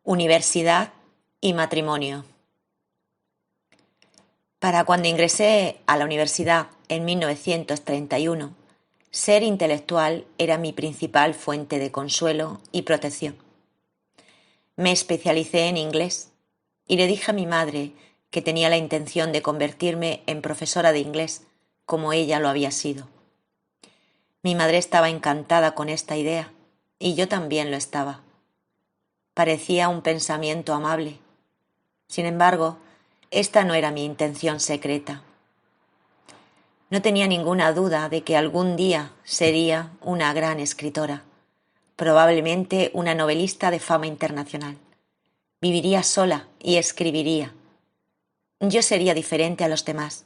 Universidad y matrimonio. Para cuando ingresé a la universidad en 1931, ser intelectual era mi principal fuente de consuelo y protección. Me especialicé en inglés y le dije a mi madre que tenía la intención de convertirme en profesora de inglés, como ella lo había sido. Mi madre estaba encantada con esta idea y yo también lo estaba. Parecía un pensamiento amable. Sin embargo, esta no era mi intención secreta. No tenía ninguna duda de que algún día sería una gran escritora, probablemente una novelista de fama internacional. Viviría sola y escribiría. Yo sería diferente a los demás,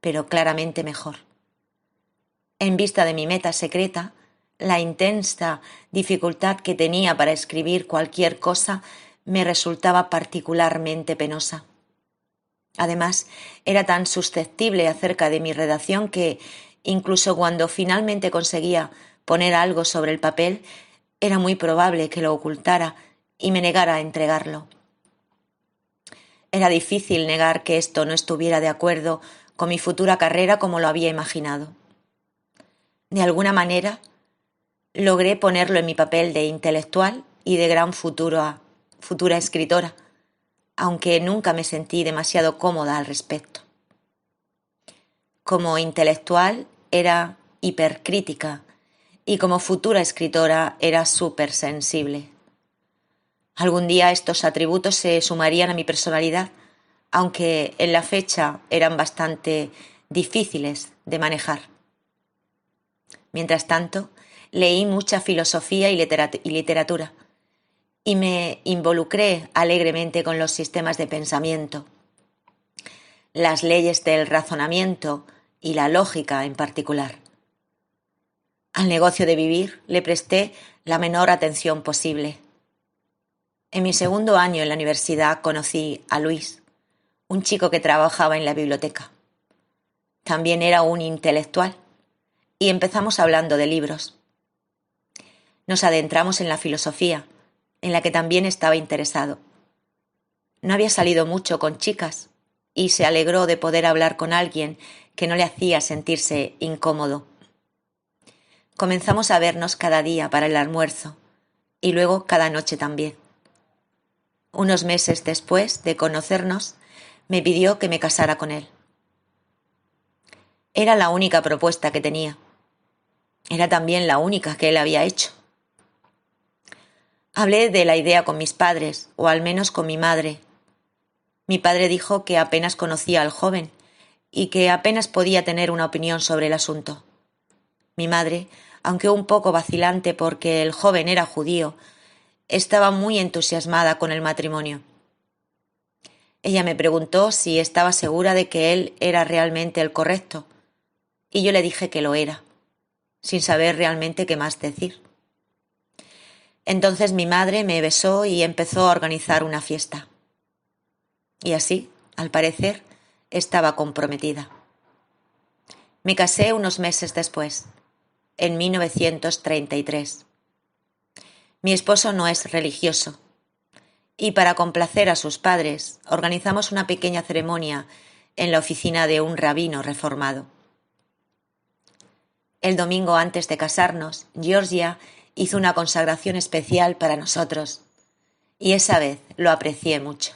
pero claramente mejor. En vista de mi meta secreta, la intensa dificultad que tenía para escribir cualquier cosa me resultaba particularmente penosa. Además, era tan susceptible acerca de mi redacción que, incluso cuando finalmente conseguía poner algo sobre el papel, era muy probable que lo ocultara y me negara a entregarlo. Era difícil negar que esto no estuviera de acuerdo con mi futura carrera como lo había imaginado. De alguna manera, logré ponerlo en mi papel de intelectual y de gran futura escritora, aunque nunca me sentí demasiado cómoda al respecto. Como intelectual era hipercrítica y como futura escritora era súper-sensible. Algún día estos atributos se sumarían a mi personalidad, aunque en la fecha eran bastante difíciles de manejar. Mientras tanto, leí mucha filosofía y literatura y me involucré alegremente con los sistemas de pensamiento, las leyes del razonamiento y la lógica en particular. Al negocio de vivir le presté la menor atención posible. En mi segundo año en la universidad conocí a Luis, un chico que trabajaba en la biblioteca. También era un intelectual y empezamos hablando de libros. Nos adentramos en la filosofía, en la que también estaba interesado. No había salido mucho con chicas y se alegró de poder hablar con alguien que no le hacía sentirse incómodo. Comenzamos a vernos cada día para el almuerzo y luego cada noche también. Unos meses después de conocernos, me pidió que me casara con él. Era la única propuesta que tenía. Era también la única que él había hecho. Hablé de la idea con mis padres, o al menos con mi madre. Mi padre dijo que apenas conocía al joven y que apenas podía tener una opinión sobre el asunto. Mi madre, aunque un poco vacilante porque el joven era judío, estaba muy entusiasmada con el matrimonio. Ella me preguntó si estaba segura de que él era realmente el correcto, y yo le dije que lo era, sin saber realmente qué más decir. Entonces mi madre me besó y empezó a organizar una fiesta. Y así, al parecer, estaba comprometida. Me casé unos meses después, en 1933. Mi esposo no es religioso, y para complacer a sus padres organizamos una pequeña ceremonia en la oficina de un rabino reformado. El domingo antes de casarnos, Georgia hizo una consagración especial para nosotros, y esa vez lo aprecié mucho.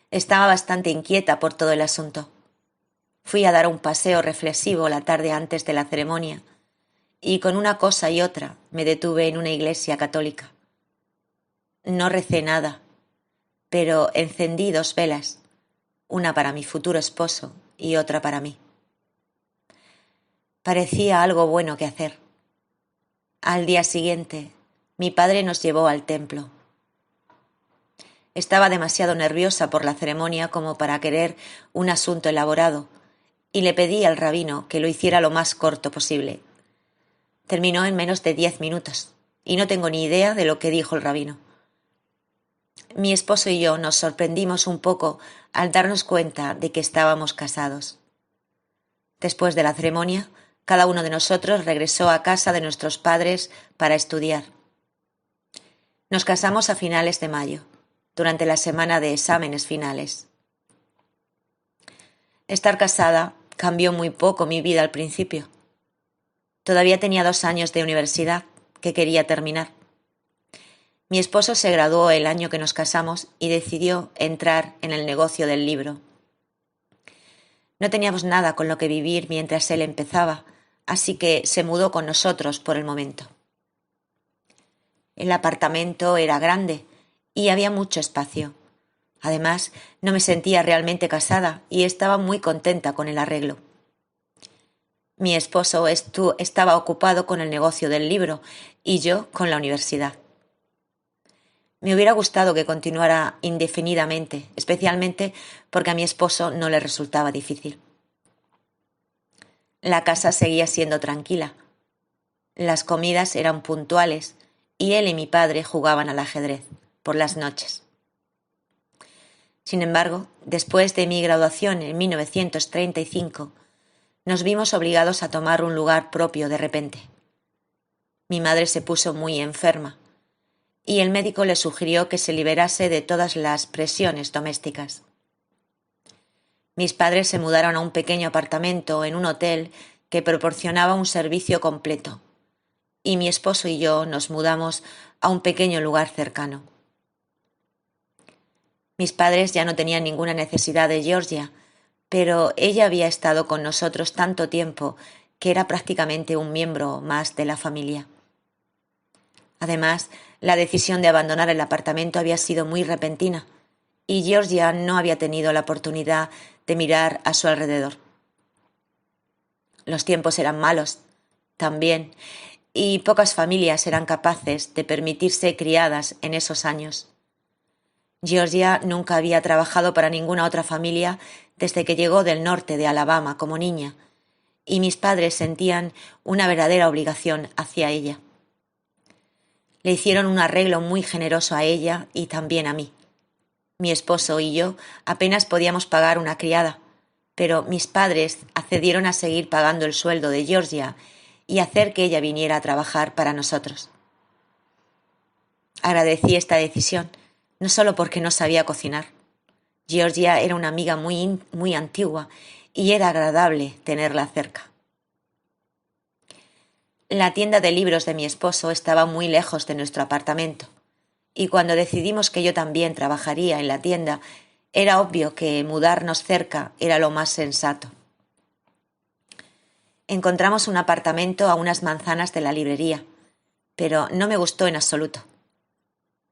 Estaba bastante inquieta por todo el asunto. Fui a dar un paseo reflexivo la tarde antes de la ceremonia, y con una cosa y otra me detuve en una iglesia católica. No recé nada, pero encendí 2 velas, una para mi futuro esposo y otra para mí. Parecía algo bueno que hacer. Al día siguiente, mi padre nos llevó al templo. Estaba demasiado nerviosa por la ceremonia como para querer un asunto elaborado, y le pedí al rabino que lo hiciera lo más corto posible. Terminó en menos de 10 minutos, y no tengo ni idea de lo que dijo el rabino. Mi esposo y yo nos sorprendimos un poco al darnos cuenta de que estábamos casados. Después de la ceremonia, cada uno de nosotros regresó a casa de nuestros padres para estudiar. Nos casamos a finales de mayo, durante la semana de exámenes finales. Estar casada cambió muy poco mi vida al principio. Todavía tenía 2 años de universidad que quería terminar. Mi esposo se graduó el año que nos casamos y decidió entrar en el negocio del libro. No teníamos nada con lo que vivir mientras él empezaba, así que se mudó con nosotros por el momento. El apartamento era grande y había mucho espacio. Además, no me sentía realmente casada y estaba muy contenta con el arreglo. Mi esposo estaba ocupado con el negocio del libro y yo con la universidad. Me hubiera gustado que continuara indefinidamente, especialmente porque a mi esposo no le resultaba difícil. La casa seguía siendo tranquila. Las comidas eran puntuales y él y mi padre jugaban al ajedrez por las noches. Sin embargo, después de mi graduación en 1935, nos vimos obligados a tomar un lugar propio de repente. Mi madre se puso muy enferma y el médico le sugirió que se liberase de todas las presiones domésticas. Mis padres se mudaron a un pequeño apartamento en un hotel que proporcionaba un servicio completo, y mi esposo y yo nos mudamos a un pequeño lugar cercano. Mis padres ya no tenían ninguna necesidad de Georgia, pero ella había estado con nosotros tanto tiempo que era prácticamente un miembro más de la familia. Además, la decisión de abandonar el apartamento había sido muy repentina y Georgia no había tenido la oportunidad de mirar a su alrededor. Los tiempos eran malos, también, y pocas familias eran capaces de permitirse criadas en esos años. Georgia nunca había trabajado para ninguna otra familia desde que llegó del norte de Alabama como niña, y mis padres sentían una verdadera obligación hacia ella. Le hicieron un arreglo muy generoso a ella y también a mí. Mi esposo y yo apenas podíamos pagar una criada, pero mis padres accedieron a seguir pagando el sueldo de Georgia y hacer que ella viniera a trabajar para nosotros. Agradecí esta decisión, no solo porque no sabía cocinar. Georgia era una amiga muy antigua y era agradable tenerla cerca. La tienda de libros de mi esposo estaba muy lejos de nuestro apartamento, y cuando decidimos que yo también trabajaría en la tienda, era obvio que mudarnos cerca era lo más sensato. Encontramos un apartamento a unas manzanas de la librería, pero no me gustó en absoluto.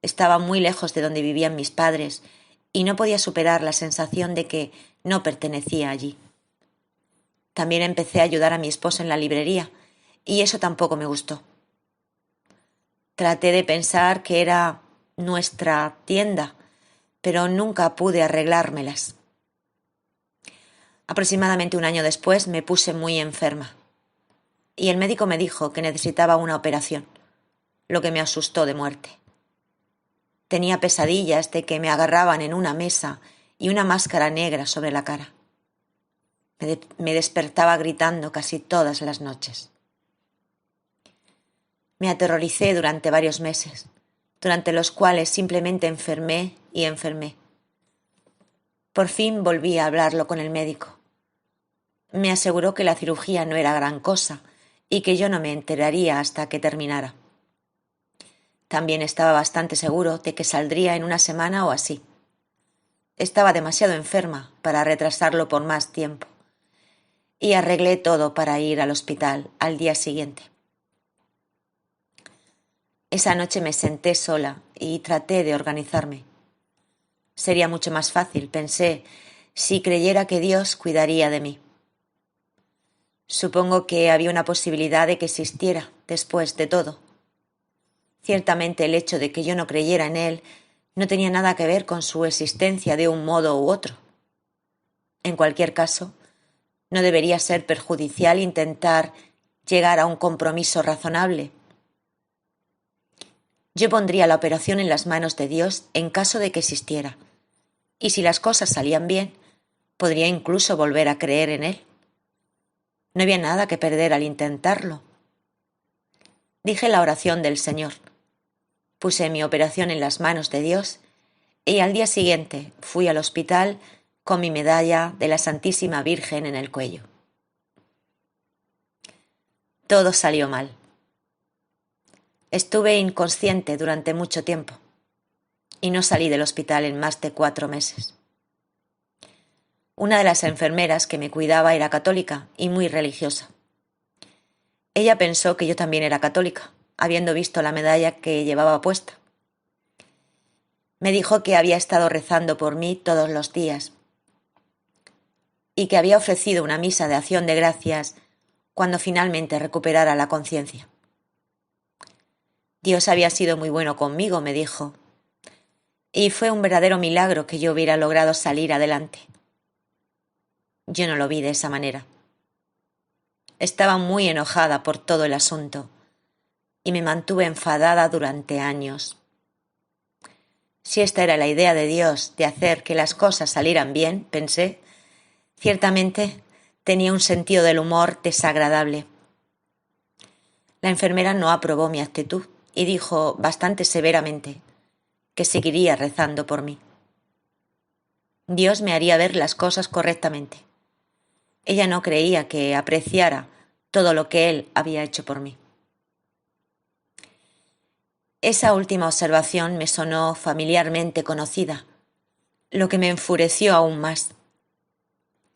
Estaba muy lejos de donde vivían mis padres y no podía superar la sensación de que no pertenecía allí. También empecé a ayudar a mi esposo en la librería, y eso tampoco me gustó. Traté de pensar que era nuestra tienda, pero nunca pude arreglármelas. Aproximadamente 1 año después me puse muy enferma, y el médico me dijo que necesitaba una operación, lo que me asustó de muerte. Tenía pesadillas de que me agarraban en una mesa y una máscara negra sobre la cara. Me despertaba gritando casi todas las noches. Me aterroricé durante varios meses, durante los cuales simplemente enfermé y enfermé. Por fin volví a hablarlo con el médico. Me aseguró que la cirugía no era gran cosa y que yo no me enteraría hasta que terminara. También estaba bastante seguro de que saldría en 1 semana o así. Estaba demasiado enferma para retrasarlo por más tiempo, y arreglé todo para ir al hospital al día siguiente. Esa noche me senté sola y traté de organizarme. Sería mucho más fácil, pensé, si creyera que Dios cuidaría de mí. Supongo que había una posibilidad de que existiera, después de todo. Ciertamente el hecho de que yo no creyera en Él no tenía nada que ver con su existencia de un modo u otro. En cualquier caso, no debería ser perjudicial intentar llegar a un compromiso razonable. Yo pondría la operación en las manos de Dios en caso de que existiera, y si las cosas salían bien, podría incluso volver a creer en Él. No había nada que perder al intentarlo. Dije la oración del Señor. Puse mi operación en las manos de Dios y al día siguiente fui al hospital con mi medalla de la Santísima Virgen en el cuello. Todo salió mal. Estuve inconsciente durante mucho tiempo y no salí del hospital en más de 4 meses. Una de las enfermeras que me cuidaba era católica y muy religiosa. Ella pensó que yo también era católica, habiendo visto la medalla que llevaba puesta. Me dijo que había estado rezando por mí todos los días y que había ofrecido una misa de acción de gracias cuando finalmente recuperara la conciencia. Dios había sido muy bueno conmigo, me dijo, y fue un verdadero milagro que yo hubiera logrado salir adelante. Yo no lo vi de esa manera. Estaba muy enojada por todo el asunto y me mantuve enfadada durante años. Si esta era la idea de Dios de hacer que las cosas salieran bien, pensé, ciertamente tenía un sentido del humor desagradable. La enfermera no aprobó mi actitud y dijo bastante severamente que seguiría rezando por mí. Dios me haría ver las cosas correctamente. Ella no creía que apreciara todo lo que Él había hecho por mí. Esa última observación me sonó familiarmente conocida, lo que me enfureció aún más.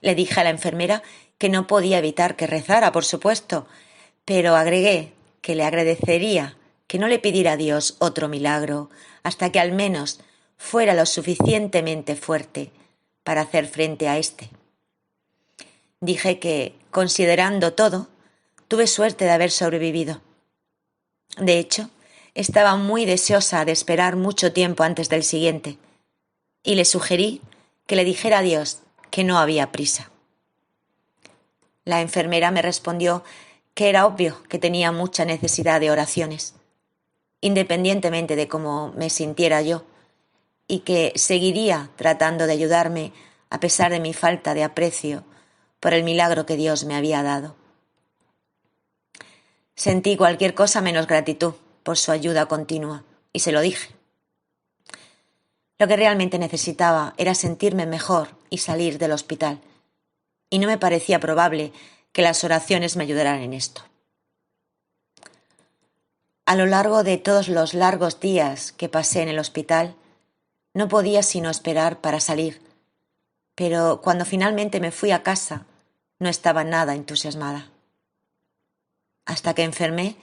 Le dije a la enfermera que no podía evitar que rezara, por supuesto, pero agregué que le agradecería que no le pidiera a Dios otro milagro hasta que al menos fuera lo suficientemente fuerte para hacer frente a éste. Dije que, considerando todo, tuve suerte de haber sobrevivido. De hecho, estaba muy deseosa de esperar mucho tiempo antes del siguiente, y le sugerí que le dijera a Dios que no había prisa. La enfermera me respondió que era obvio que tenía mucha necesidad de oraciones, independientemente de cómo me sintiera yo, y que seguiría tratando de ayudarme a pesar de mi falta de aprecio por el milagro que Dios me había dado. Sentí cualquier cosa menos gratitud por su ayuda continua, y se lo dije. Lo que realmente necesitaba era sentirme mejor y salir del hospital, y no me parecía probable que las oraciones me ayudaran en esto. A lo largo de todos los largos días que pasé en el hospital, no podía sino esperar para salir, pero cuando finalmente me fui a casa, no estaba nada entusiasmada. Hasta que enfermé,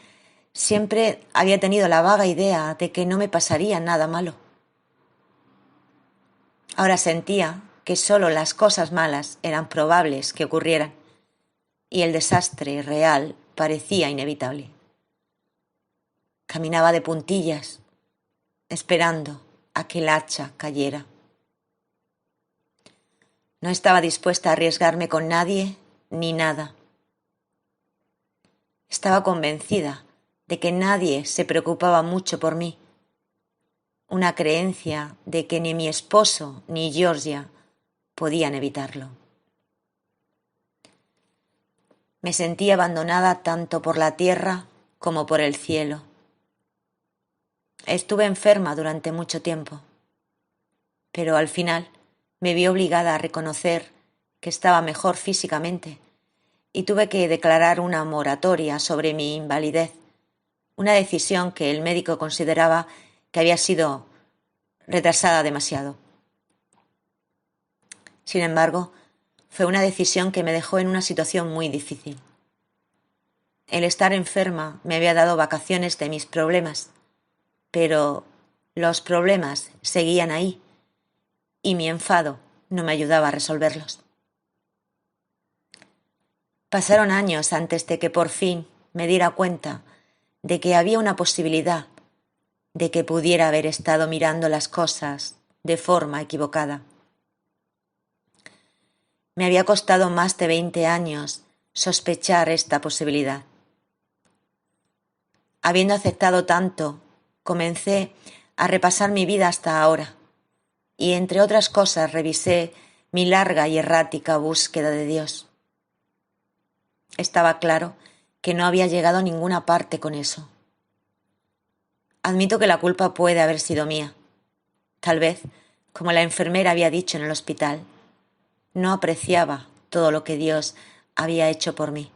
siempre había tenido la vaga idea de que no me pasaría nada malo. Ahora sentía que solo las cosas malas eran probables que ocurrieran y el desastre real parecía inevitable. Caminaba de puntillas, esperando a que el hacha cayera. No estaba dispuesta a arriesgarme con nadie ni nada. Estaba convencida de que nadie se preocupaba mucho por mí. Una creencia de que ni mi esposo ni Georgia podían evitarlo. Me sentí abandonada tanto por la tierra como por el cielo. Estuve enferma durante mucho tiempo, pero al final me vi obligada a reconocer que estaba mejor físicamente y tuve que declarar una moratoria sobre mi invalidez, una decisión que el médico consideraba que había sido retrasada demasiado. Sin embargo, fue una decisión que me dejó en una situación muy difícil. El estar enferma me había dado vacaciones de mis problemas, pero los problemas seguían ahí y mi enfado no me ayudaba a resolverlos. Pasaron años antes de que por fin me diera cuenta de que había una posibilidad de que pudiera haber estado mirando las cosas de forma equivocada. Me había costado más de 20 años sospechar esta posibilidad. Habiendo aceptado tanto, comencé a repasar mi vida hasta ahora y, entre otras cosas, revisé mi larga y errática búsqueda de Dios. Estaba claro que no había llegado a ninguna parte con eso. Admito que la culpa puede haber sido mía. Tal vez, como la enfermera había dicho en el hospital, no apreciaba todo lo que Dios había hecho por mí.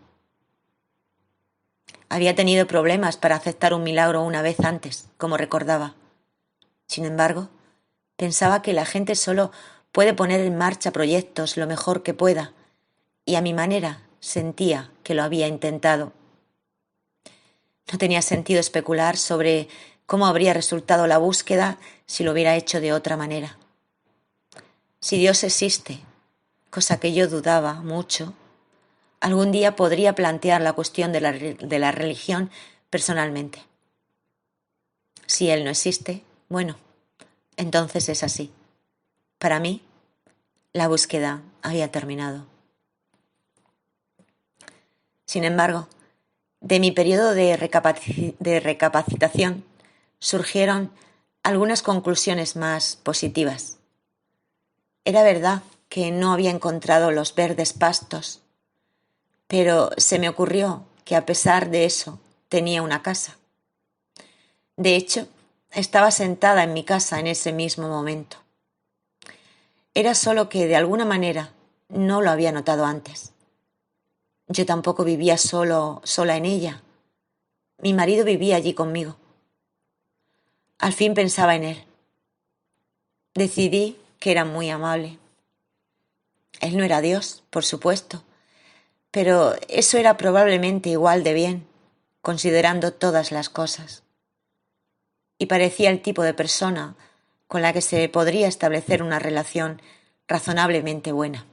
Había tenido problemas para aceptar un milagro una vez antes, como recordaba. Sin embargo, pensaba que la gente solo puede poner en marcha proyectos lo mejor que pueda, y a mi manera sentía que lo había intentado. No tenía sentido especular sobre cómo habría resultado la búsqueda si lo hubiera hecho de otra manera. Si Dios existe, cosa que yo dudaba mucho, algún día podría plantear la cuestión de la religión personalmente. Si Él no existe, bueno, entonces es así. Para mí, la búsqueda había terminado. Sin embargo, de mi periodo de recapacitación surgieron algunas conclusiones más positivas. Era verdad que no había encontrado los verdes pastos, pero se me ocurrió que a pesar de eso tenía una casa. De hecho, estaba sentada en mi casa en ese mismo momento. Era solo que de alguna manera no lo había notado antes. Yo tampoco vivía sola en ella. Mi marido vivía allí conmigo. Al fin pensaba en él. Decidí que era muy amable. Él no era Dios, por supuesto, pero eso era probablemente igual de bien, considerando todas las cosas. Y parecía el tipo de persona con la que se podría establecer una relación razonablemente buena.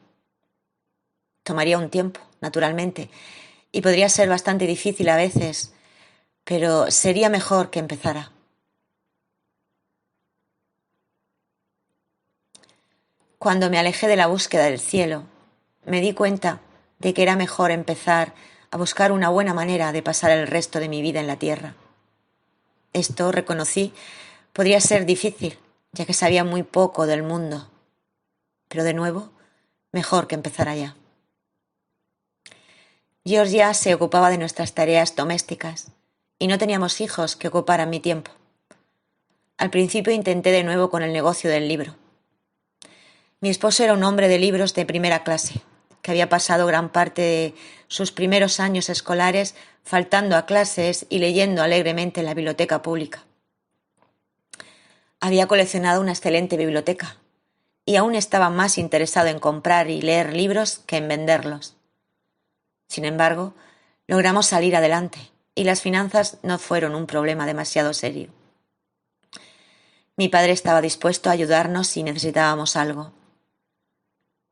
Tomaría un tiempo, naturalmente, y podría ser bastante difícil a veces, pero sería mejor que empezara. Cuando me alejé de la búsqueda del cielo, me di cuenta de que era mejor empezar a buscar una buena manera de pasar el resto de mi vida en la tierra. Esto, reconocí, podría ser difícil, ya que sabía muy poco del mundo. Pero de nuevo, mejor que empezar allá. Georgia se ocupaba de nuestras tareas domésticas y no teníamos hijos que ocuparan mi tiempo. Al principio intenté de nuevo con el negocio del libro. Mi esposo era un hombre de libros de primera clase, que había pasado gran parte de sus primeros años escolares faltando a clases y leyendo alegremente en la biblioteca pública. Había coleccionado una excelente biblioteca y aún estaba más interesado en comprar y leer libros que en venderlos. Sin embargo, logramos salir adelante y las finanzas no fueron un problema demasiado serio. Mi padre estaba dispuesto a ayudarnos si necesitábamos algo.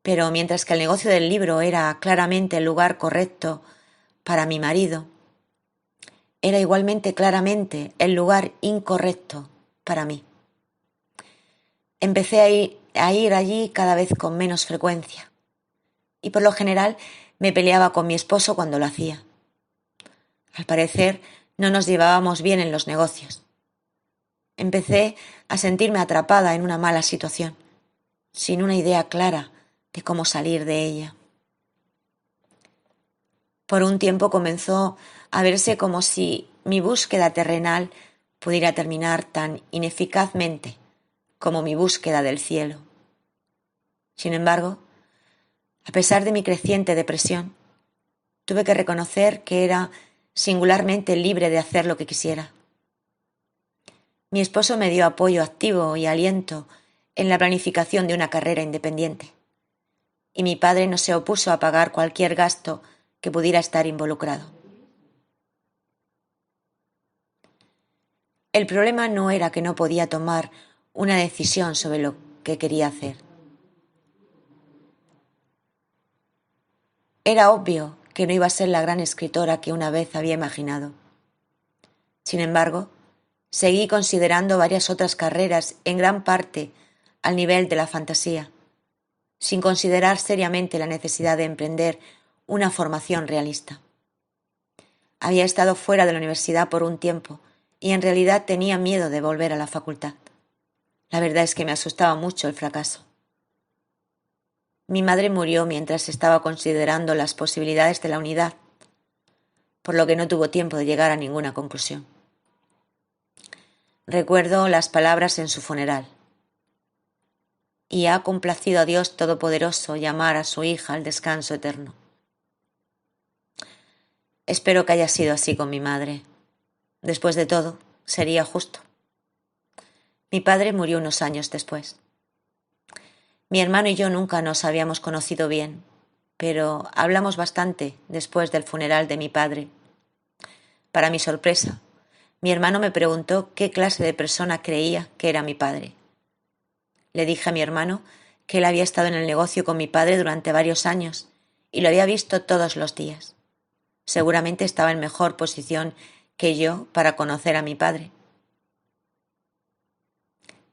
Pero mientras que el negocio del libro era claramente el lugar correcto para mi marido, era igualmente claramente el lugar incorrecto para mí. Empecé a ir allí cada vez con menos frecuencia y por lo general me peleaba con mi esposo cuando lo hacía. Al parecer no nos llevábamos bien en los negocios. Empecé a sentirme atrapada en una mala situación, sin una idea clara de cómo salir de ella. Por un tiempo comenzó a verse como si mi búsqueda terrenal pudiera terminar tan ineficazmente como mi búsqueda del cielo. Sin embargo, a pesar de mi creciente depresión, tuve que reconocer que era singularmente libre de hacer lo que quisiera. Mi esposo me dio apoyo activo y aliento en la planificación de una carrera independiente, y mi padre no se opuso a pagar cualquier gasto que pudiera estar involucrado. El problema no era que no podía tomar una decisión sobre lo que quería hacer. Era obvio que no iba a ser la gran escritora que una vez había imaginado. Sin embargo, seguí considerando varias otras carreras, en gran parte al nivel de la fantasía, sin considerar seriamente la necesidad de emprender una formación realista. Había estado fuera de la universidad por un tiempo y en realidad tenía miedo de volver a la facultad. La verdad es que me asustaba mucho el fracaso. Mi madre murió mientras estaba considerando las posibilidades de la unidad, por lo que no tuvo tiempo de llegar a ninguna conclusión. Recuerdo las palabras en su funeral. Y ha complacido a Dios Todopoderoso llamar a su hija al descanso eterno. Espero que haya sido así con mi madre. Después de todo, sería justo. Mi padre murió unos años después. Mi hermano y yo nunca nos habíamos conocido bien, pero hablamos bastante después del funeral de mi padre. Para mi sorpresa, mi hermano me preguntó qué clase de persona creía que era mi padre. Le dije a mi hermano que él había estado en el negocio con mi padre durante varios años y lo había visto todos los días. Seguramente estaba en mejor posición que yo para conocer a mi padre.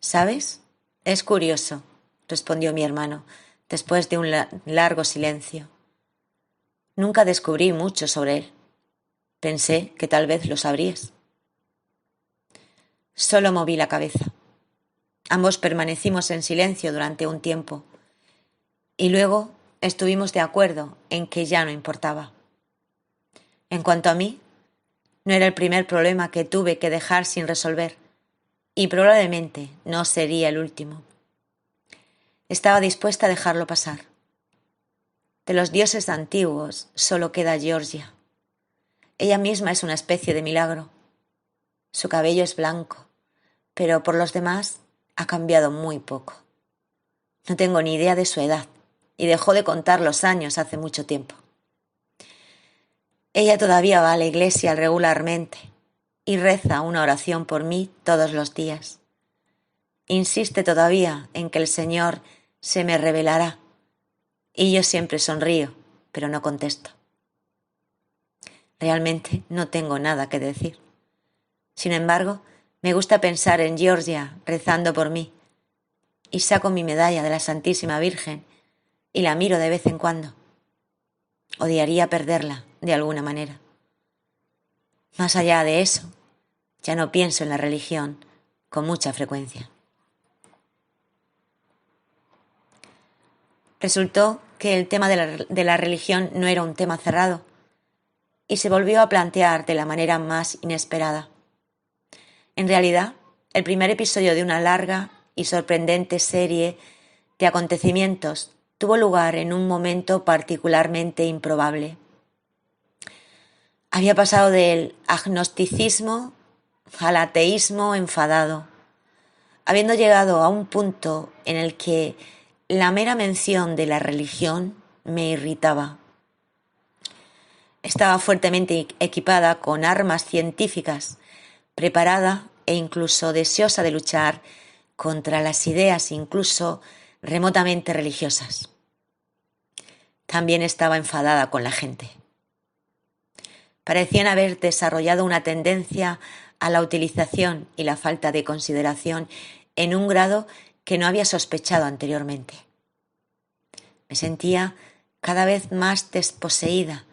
¿Sabes? Es curioso, respondió mi hermano, después de un largo silencio. Nunca descubrí mucho sobre él. Pensé que tal vez lo sabrías. Solo moví la cabeza. Ambos permanecimos en silencio durante un tiempo y luego estuvimos de acuerdo en que ya no importaba. En cuanto a mí, no era el primer problema que tuve que dejar sin resolver y probablemente no sería el último. Estaba dispuesta a dejarlo pasar. De los dioses antiguos solo queda Georgia. Ella misma es una especie de milagro. Su cabello es blanco, pero por los demás ha cambiado muy poco. No tengo ni idea de su edad y dejó de contar los años hace mucho tiempo. Ella todavía va a la iglesia regularmente y reza una oración por mí todos los días. Insiste todavía en que el Señor se me revelará y yo siempre sonrío, pero no contesto. Realmente no tengo nada que decir. Sin embargo, me gusta pensar en Georgia rezando por mí y saco mi medalla de la Santísima Virgen y la miro de vez en cuando. Odiaría perderla de alguna manera. Más allá de eso, ya no pienso en la religión con mucha frecuencia. Resultó que el tema de la religión no era un tema cerrado y se volvió a plantear de la manera más inesperada. En realidad, el primer episodio de una larga y sorprendente serie de acontecimientos tuvo lugar en un momento particularmente improbable. Había pasado del agnosticismo al ateísmo enfadado, habiendo llegado a un punto en el que la mera mención de la religión me irritaba. Estaba fuertemente equipada con armas científicas, preparada e incluso deseosa de luchar contra las ideas incluso remotamente religiosas. También estaba enfadada con la gente. Parecían haber desarrollado una tendencia a la utilización y la falta de consideración en un grado que no había sospechado anteriormente. Me sentía cada vez más desposeída,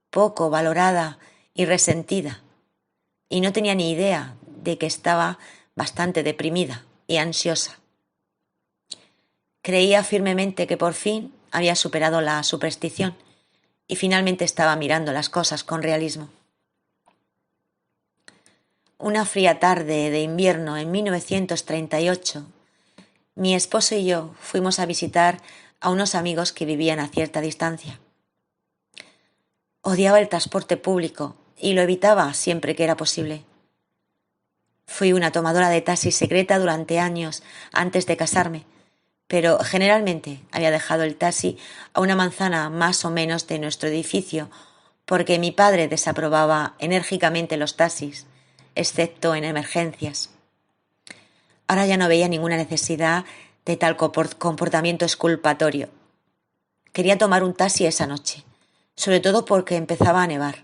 poco valorada y resentida, y no tenía ni idea de que estaba bastante deprimida y ansiosa. Creía firmemente que por fin había superado la superstición y finalmente estaba mirando las cosas con realismo. Una fría tarde de invierno en 1938, mi esposo y yo fuimos a visitar a unos amigos que vivían a cierta distancia. Odiaba el transporte público y lo evitaba siempre que era posible. Fui una tomadora de taxi secreta durante años antes de casarme, pero generalmente había dejado el taxi a una manzana más o menos de nuestro edificio porque mi padre desaprobaba enérgicamente los taxis, excepto en emergencias. Ahora ya no veía ninguna necesidad de tal comportamiento exculpatorio. Quería tomar un taxi esa noche, sobre todo porque empezaba a nevar.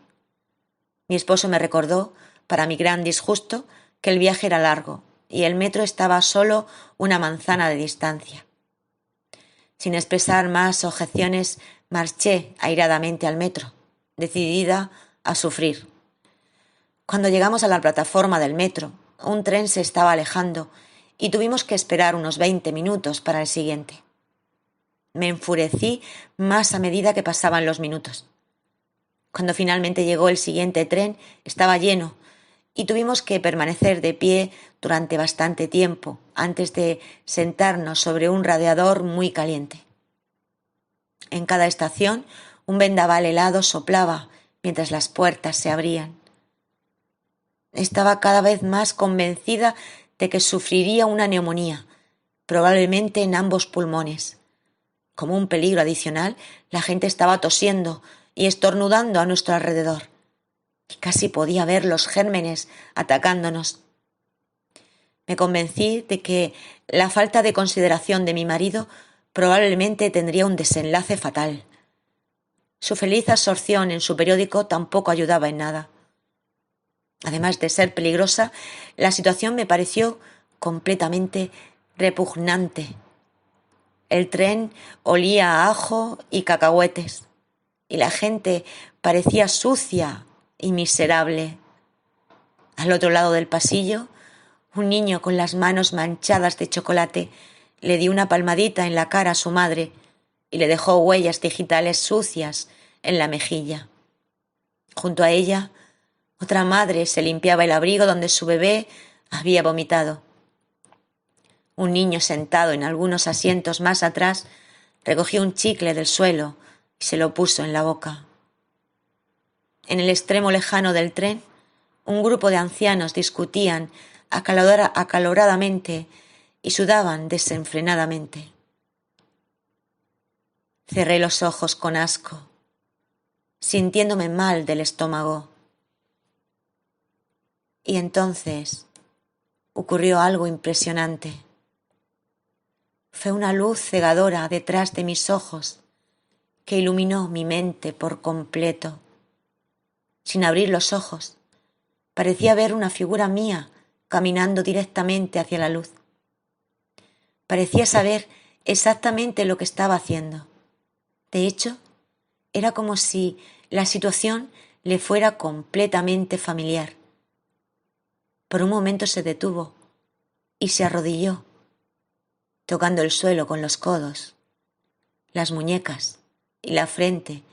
Mi esposo me recordó, para mi gran disgusto, que el viaje era largo y el metro estaba solo una manzana de distancia. Sin expresar más objeciones, marché airadamente al metro, decidida a sufrir. Cuando llegamos a la plataforma del metro, un tren se estaba alejando y tuvimos que esperar unos 20 minutos para el siguiente. Me enfurecí más a medida que pasaban los minutos. Cuando finalmente llegó el siguiente tren, estaba lleno y tuvimos que permanecer de pie durante bastante tiempo antes de sentarnos sobre un radiador muy caliente. En cada estación un vendaval helado soplaba mientras las puertas se abrían. Estaba cada vez más convencida de que sufriría una neumonía, probablemente en ambos pulmones. Como un peligro adicional, la gente estaba tosiendo y estornudando a nuestro alrededor, y casi podía ver los gérmenes atacándonos. Me convencí de que la falta de consideración de mi marido probablemente tendría un desenlace fatal. Su feliz absorción en su periódico tampoco ayudaba en nada. Además de ser peligrosa, la situación me pareció completamente repugnante. El tren olía a ajo y cacahuetes, y la gente parecía sucia y miserable. Al otro lado del pasillo, un niño con las manos manchadas de chocolate le dio una palmadita en la cara a su madre y le dejó huellas digitales sucias en la mejilla. Junto a ella, otra madre se limpiaba el abrigo donde su bebé había vomitado. Un niño sentado en algunos asientos más atrás recogió un chicle del suelo y se lo puso en la boca. En el extremo lejano del tren, un grupo de ancianos discutían acaloradamente y sudaban desenfrenadamente. Cerré los ojos con asco, sintiéndome mal del estómago. Y entonces ocurrió algo impresionante. Fue una luz cegadora detrás de mis ojos que iluminó mi mente por completo. Sin abrir los ojos, parecía ver una figura mía caminando directamente hacia la luz. Parecía saber exactamente lo que estaba haciendo. De hecho, era como si la situación le fuera completamente familiar. Por un momento se detuvo y se arrodilló, tocando el suelo con los codos, las muñecas y la frente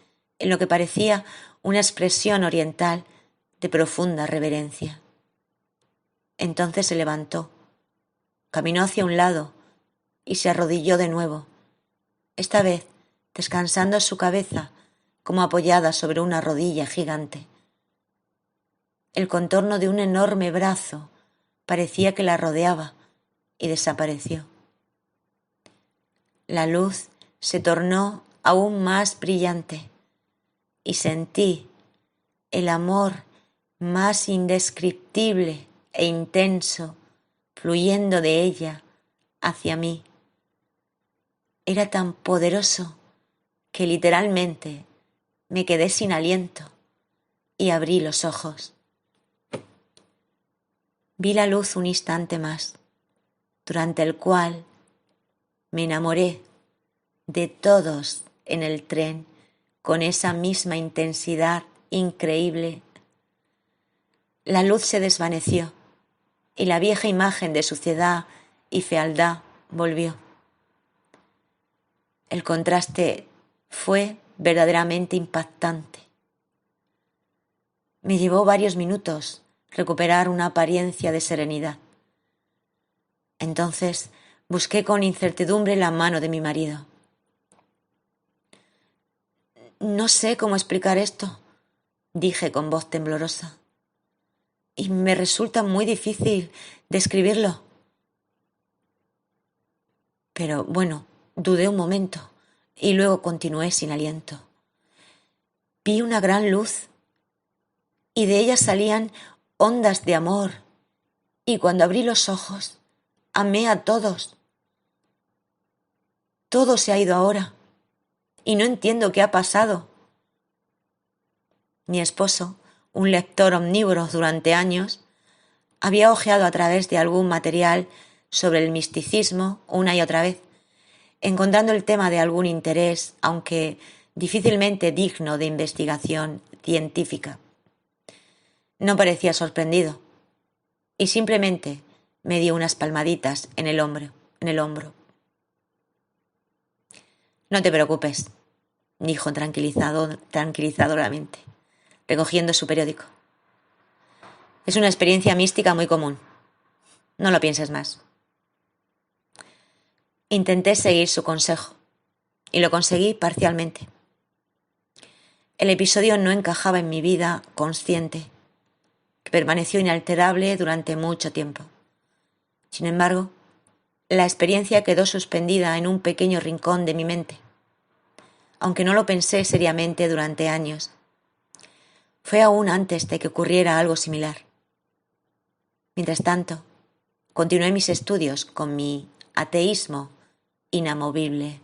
en lo que parecía una expresión oriental de profunda reverencia. Entonces se levantó, caminó hacia un lado y se arrodilló de nuevo, esta vez descansando su cabeza como apoyada sobre una rodilla gigante. El contorno de un enorme brazo parecía que la rodeaba y desapareció. La luz se tornó aún más brillante y sentí el amor más indescriptible e intenso fluyendo de ella hacia mí. Era tan poderoso que literalmente me quedé sin aliento y abrí los ojos. Vi la luz un instante más, durante el cual me enamoré de todos en el tren con esa misma intensidad increíble. La luz se desvaneció y la vieja imagen de suciedad y fealdad volvió. El contraste fue verdaderamente impactante. Me llevó varios minutos recuperar una apariencia de serenidad. Entonces busqué con incertidumbre la mano de mi marido. No sé cómo explicar esto, dije con voz temblorosa, y me resulta muy difícil describirlo. Pero bueno, dudé un momento y luego continué sin aliento. Vi una gran luz y de ella salían ondas de amor, y cuando abrí los ojos, amé a todos. Todo se ha ido ahora y no entiendo qué ha pasado. Mi esposo, un lector omnívoro durante años, había hojeado a través de algún material sobre el misticismo una y otra vez, encontrando el tema de algún interés, aunque difícilmente digno de investigación científica. No parecía sorprendido y simplemente me dio unas palmaditas en el hombro. No te preocupes, dijo tranquilizadoramente, recogiendo su periódico. Es una experiencia mística muy común. No lo pienses más. Intenté seguir su consejo y lo conseguí parcialmente. El episodio no encajaba en mi vida consciente, que permaneció inalterable durante mucho tiempo. Sin embargo, la experiencia quedó suspendida en un pequeño rincón de mi mente, aunque no lo pensé seriamente durante años. Fue aún antes de que ocurriera algo similar. Mientras tanto, continué mis estudios con mi ateísmo inamovible.